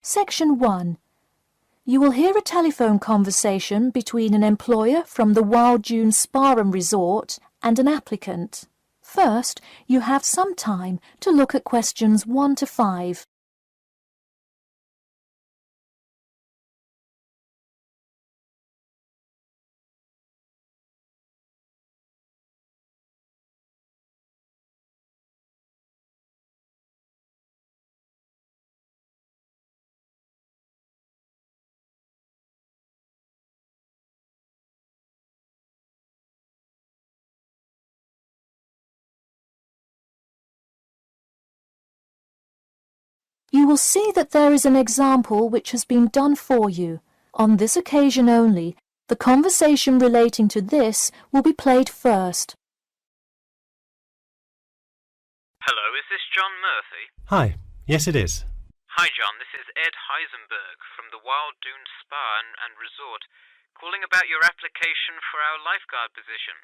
Section 1. You will hear a telephone conversation between an employer from the Wild Dune Spa and Resort and an applicant. First, you have some time to look at questions 1 to 5. You will see that there is an example which has been done for you. On this occasion only, the conversation relating to this will be played first. Hello, is this John Murphy? Hi, yes it is. Hi John, this is Ed Heisenberg from the Wild Dune Spa and Resort, calling about your application for our lifeguard position.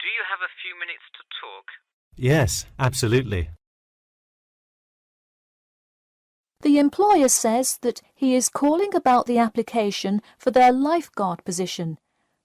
Do you have a few minutes to talk? Yes, absolutely. The employer says that he is calling about the application for their lifeguard position.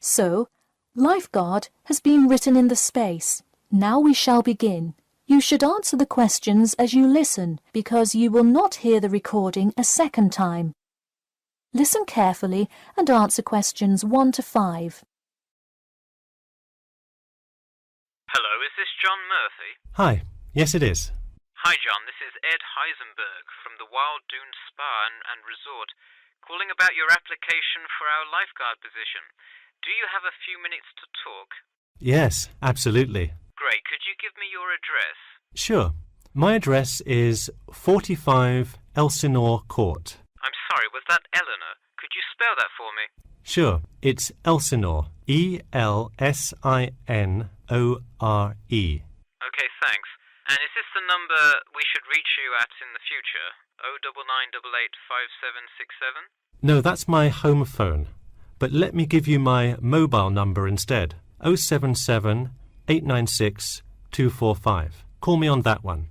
So, lifeguard has been written in the space. Now we shall begin. You should answer the questions as you listen, because you will not hear the recording a second time. Listen carefully and answer questions 1 to 5. Hello, is this John Murphy? Hi, yes it is. Hi John, this is Ed Heisenberg from the Wild Dune Spa and Resort, calling about your application for our lifeguard position. Do you have a few minutes to talk? Yes, absolutely. Great, could you give me your address? Sure. My address is 45 Elsinore Court. I'm sorry, was that Eleanor? Could you spell that for me? Sure, it's Elsinore. E-L-S-I-N-O-R-E. Okay, thanks. And is this the number we should reach you at in the future? 099885767? No, that's my home phone. But let me give you my mobile number instead. 077 896 245. Call me on that one.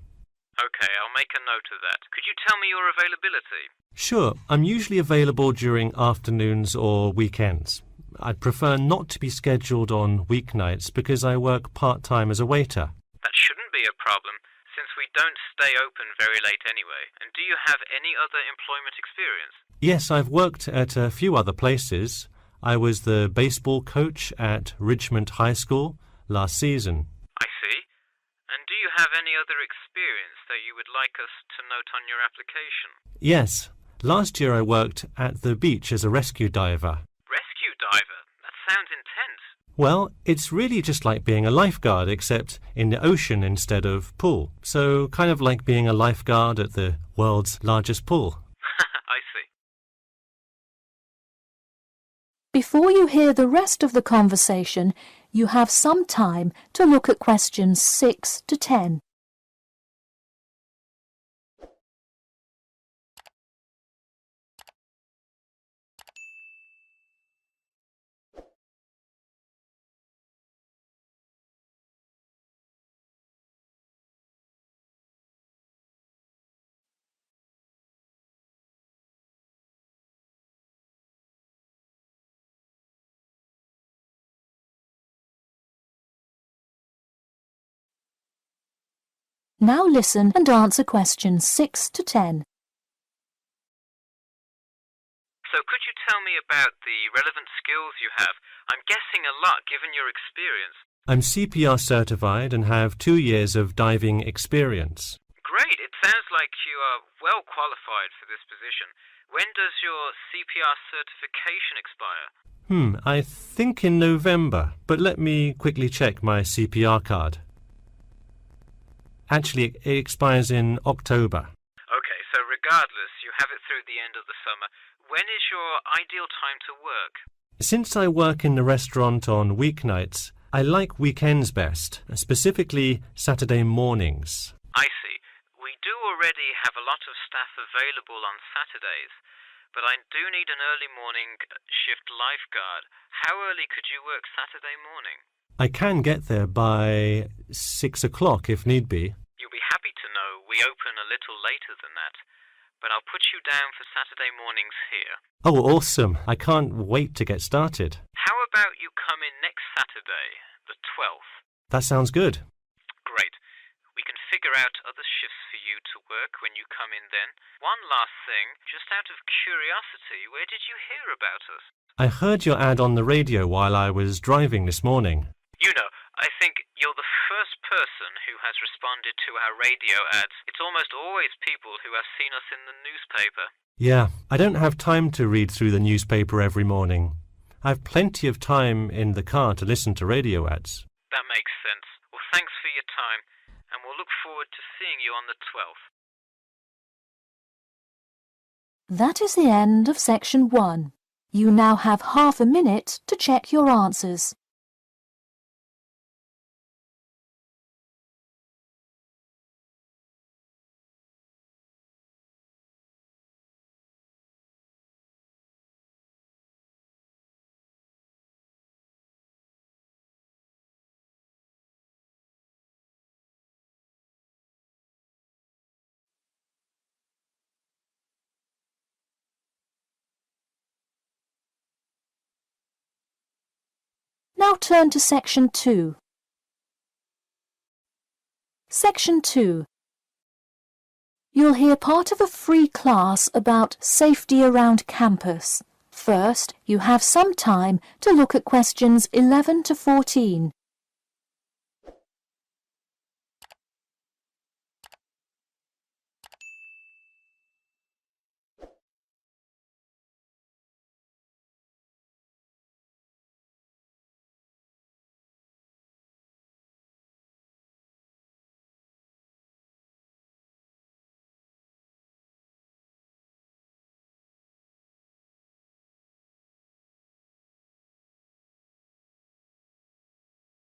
Okay, I'll make a note of that. Could you tell me your availability? Sure, I'm usually available during afternoons or weekends. I'd prefer not to be scheduled on weeknights because I work part-time as a waiter. That shouldn't be a problem, since we don't stay open very late anyway. And do you have any other employment experience? Yes, I've worked at a few other places. I was the baseball coach at Richmond High School last season. I see. And do you have any other experience that you would like us to note on your application? Yes, last year I worked at the beach as a rescue diver. Rescue diver? That sounds intense. Well, it's really just like being a lifeguard, except in the ocean instead of pool. So kind of like being a lifeguard at the world's largest pool. I see. Before you hear the rest of the conversation, you have some time to look at questions 6 to 10. Now listen and answer questions 6 to 10. So could you tell me about the relevant skills you have? I'm guessing a lot given your experience. I'm CPR certified and have 2 years of diving experience. Great, it sounds like you are well qualified for this position. When does your CPR certification expire? I think in November, but let me quickly check my CPR card. Actually, it expires in October. Okay, so regardless, you have it through the end of the summer. When is your ideal time to work? Since I work in the restaurant on weeknights, I like weekends best, specifically Saturday mornings. I see. We do already have a lot of staff available on Saturdays, but I do need an early morning shift lifeguard. How early could you work Saturday morning? I can get there by 6 o'clock if need be. You'll be happy to know we open a little later than that. but I'll put you down for Saturday mornings here. Oh, awesome. I can't wait to get started. How about you come in next Saturday, the 12th? That sounds good. Great. We can figure out other shifts for you to work when you come in then. One last thing, just out of curiosity, where did you hear about us? I heard your ad on the radio while I was driving this morning. You know, I think you're the first person who has responded to our radio ads. It's almost always people who have seen us in the newspaper. Yeah, I don't have time to read through the newspaper every morning. I've plenty of time in the car to listen to radio ads. That makes sense. Well, thanks for your time, and we'll look forward to seeing you on the 12th. That is the end of section 1. You now have half a minute to check your answers. Now turn to section 2. Section 2. You'll hear part of a free class about safety around campus. First, you have some time to look at questions 11 to 14.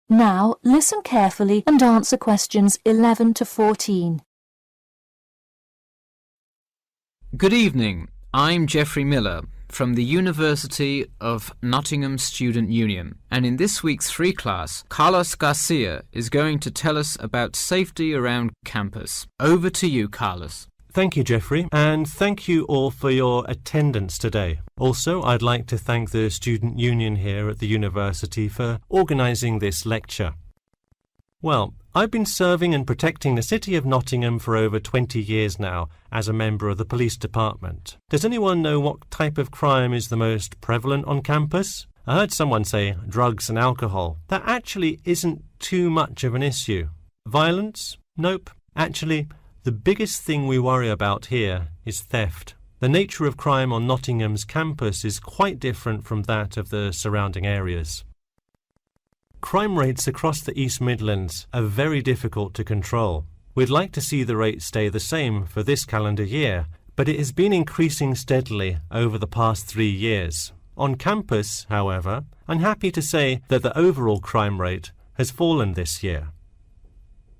Now listen carefully and answer questions 11 to 14. Good evening. I'm Geoffrey Miller from the University of Nottingham Student Union, and in this week's free class, Carlos Garcia is going to tell us about safety around campus. Over to you, Carlos. Thank you, Geoffrey, and thank you all for your attendance today. Also, I'd like to thank the Student Union here at the university for organising this lecture. Well, I've been serving and protecting the City of Nottingham for over 20 years now as a member of the police department. Does anyone know what type of crime is the most prevalent on campus? I heard someone say drugs and alcohol. That actually isn't too much of an issue. Violence? Nope. Actually, the biggest thing we worry about here is theft. The nature of crime on Nottingham's campus is quite different from that of the surrounding areas. Crime rates across the East Midlands are very difficult to control. We'd like to see the rate stay the same for this calendar year, but it has been increasing steadily over the past 3 years. On campus, however, I'm happy to say that the overall crime rate has fallen this year.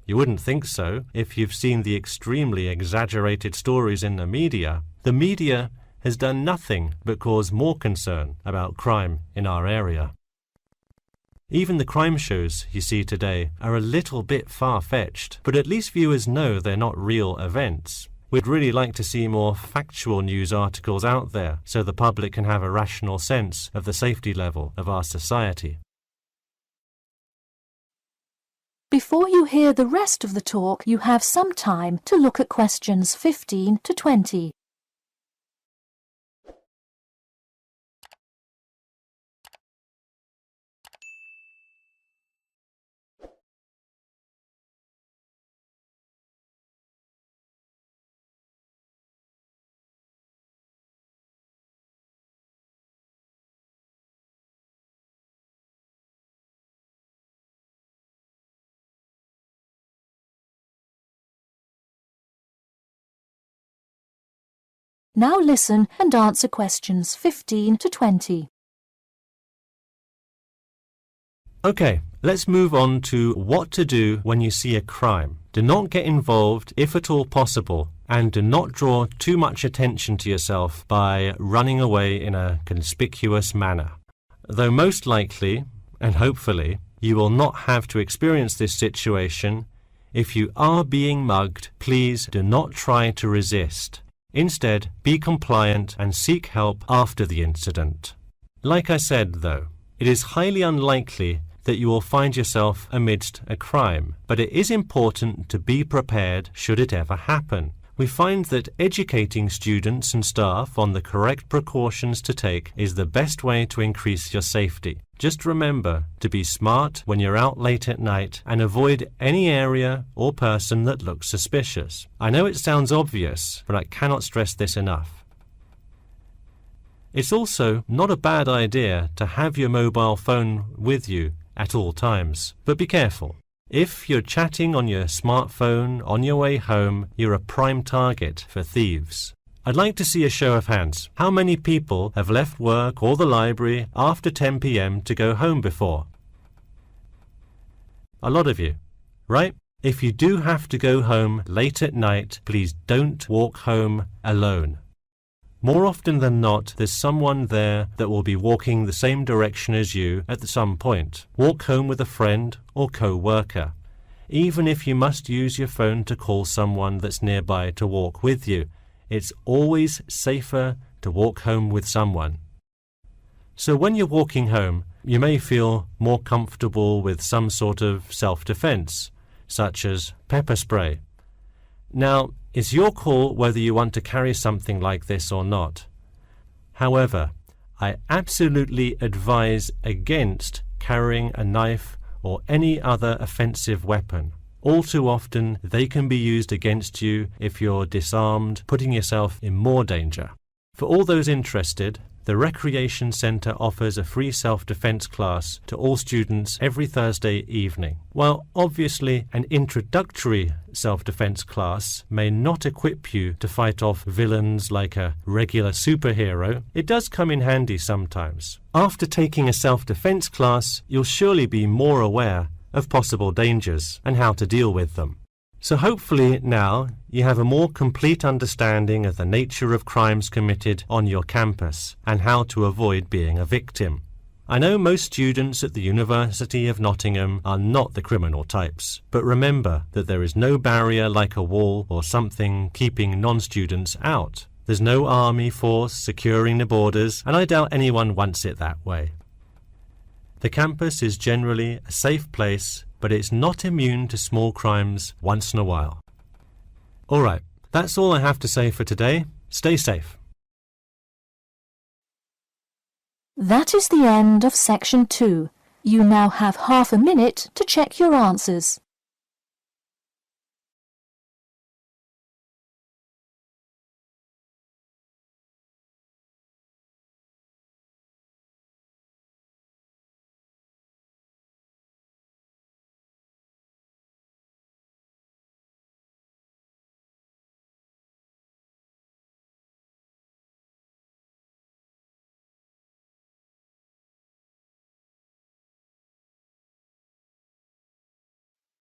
You wouldn't think so if you've seen the extremely exaggerated stories in the media. The media has done nothing but cause more concern about crime in our area. Even the crime shows you see today are a little bit far-fetched, but at least viewers know they're not real events. We'd really like to see more factual news articles out there so the public can have a rational sense of the safety level of our society. Before you hear the rest of the talk, you have some time to look at questions 15 to 20. Now listen and answer questions 15 to 20. Okay, let's move on to what to do when you see a crime. Do not get involved if at all possible, and do not draw too much attention to yourself by running away in a conspicuous manner. Though most likely, and hopefully, you will not have to experience this situation, if you are being mugged, please do not try to resist. Instead, be compliant and seek help after the incident. Like I said, though, it is highly unlikely that you will find yourself amidst a crime, but it is important to be prepared should it ever happen. We find that educating students and staff on the correct precautions to take is the best way to increase your safety. Just remember to be smart when you're out late at night and avoid any area or person that looks suspicious. I know it sounds obvious, but I cannot stress this enough. It's also not a bad idea to have your mobile phone with you at all times, but be careful. If you're chatting on your smartphone on your way home, you're a prime target for thieves. I'd like to see a show of hands. How many people have left work or the library after 10 p.m. to go home before? A lot of you, right? If you do have to go home late at night, please don't walk home alone. More often than not, there's someone there that will be walking the same direction as you at some point. Walk home with a friend or co-worker. Even if you must use your phone to call someone that's nearby to walk with you, it's always safer to walk home with someone. So when you're walking home, you may feel more comfortable with some sort of self-defense, such as pepper spray. Now, it's your call whether you want to carry something like this or not. However, I absolutely advise against carrying a knife or any other offensive weapon. All too often, they can be used against you if you're disarmed, putting yourself in more danger. For all those interested, the Recreation Centre offers a free self-defense class to all students every Thursday evening. While obviously an introductory self-defense class may not equip you to fight off villains like a regular superhero, it does come in handy sometimes. After taking a self-defense class, you'll surely be more aware of possible dangers and how to deal with them. So hopefully now you have a more complete understanding of the nature of crimes committed on your campus and how to avoid being a victim. I know most students at the University of Nottingham are not the criminal types, but remember that there is no barrier like a wall or something keeping non-students out. There's no army force securing the borders, and I doubt anyone wants it that way. The campus is generally a safe place, but it's not immune to small crimes once in a while. All right, that's all I have to say for today. Stay safe. That is the end of section 2. You now have half a minute to check your answers.